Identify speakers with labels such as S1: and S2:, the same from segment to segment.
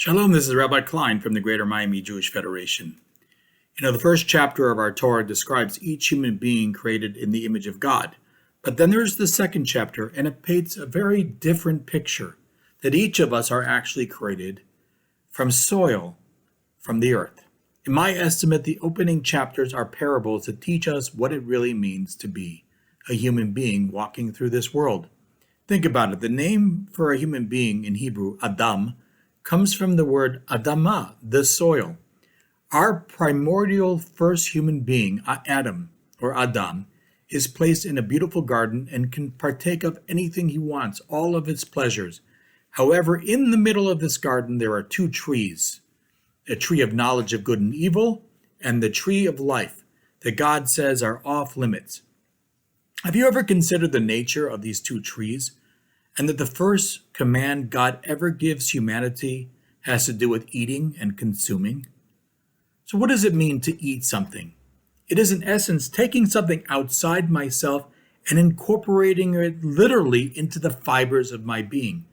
S1: Shalom, this is Rabbi Klein from the Greater Miami Jewish Federation. The first chapter of our Torah describes each human being created in the image of God. But then there's the second chapter, and it paints a very different picture, that each of us are actually created from soil, from the earth. In my estimate, the opening chapters are parables that teach us what it really means to be a human being walking through this world. Think about it. The name for a human being in Hebrew, Adam, comes from the word Adamah, the soil. Our primordial first human being, Adam, or Adam, is placed in a beautiful garden and can partake of anything he wants, all of its pleasures. However, in the middle of this garden, there are two trees, a tree of knowledge of good and evil, and the tree of life that God says are off limits. Have you ever considered the nature of these two trees? And that the first command God ever gives humanity has to do with eating and consuming? So what does it mean to eat something? It is in essence taking something outside myself and incorporating it literally into the fibers of my being.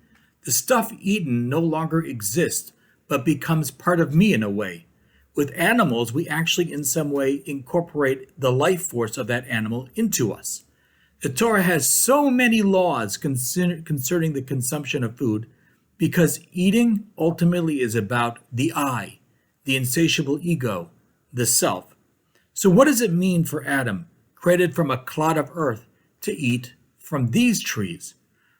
S1: The stuff eaten no longer exists, but becomes part of me in a way. With animals, we actually in some way incorporate the life force of that animal into us. The Torah has so many laws concerning the consumption of food because eating ultimately is about the I, the insatiable ego, the self. So what does it mean for Adam, created from a clod of earth, to eat from these trees?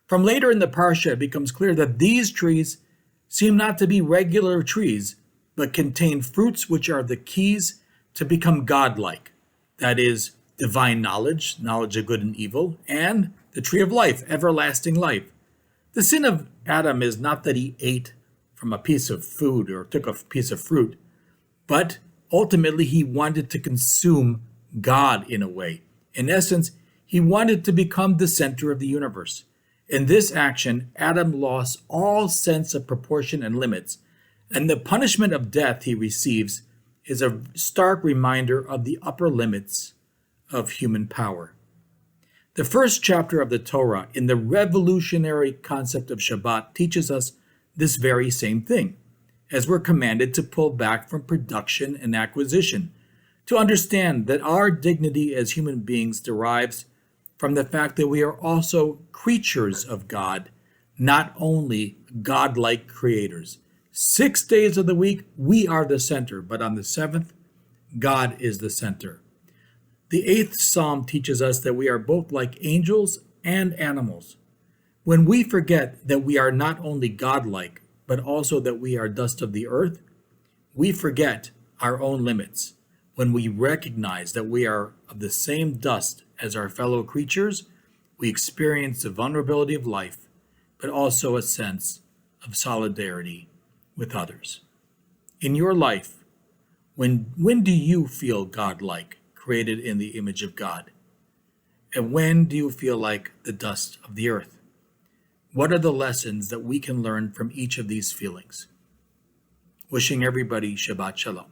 S1: From later in the Parashat, it becomes clear that these trees seem not to be regular trees, but contain fruits which are the keys to become godlike. That is, divine knowledge, knowledge of good and evil, and the tree of life, everlasting life. The sin of Adam is not that he ate from a piece of food or took a piece of fruit, but ultimately he wanted to consume God in a way. In essence, he wanted to become the center of the universe. In this action, Adam lost all sense of proportion and limits, and the punishment of death he receives is a stark reminder of the upper limits of human power. The first chapter of the Torah in the revolutionary concept of Shabbat teaches us this very same thing, as we're commanded to pull back from production and acquisition, to understand that our dignity as human beings derives from the fact that we are also creatures of God, not only godlike creators. 6 days of the week, we are the center, but on the seventh, God is the center. The 8th Psalm teaches us that we are both like angels and animals. When we forget that we are not only godlike, but also that we are dust of the earth, we forget our own limits. When we recognize that we are of the same dust as our fellow creatures, we experience the vulnerability of life, but also a sense of solidarity with others. In your life, when do you feel godlike, created in the image of God? And when do you feel like the dust of the earth? What are the lessons that we can learn from each of these feelings? Wishing everybody Shabbat Shalom.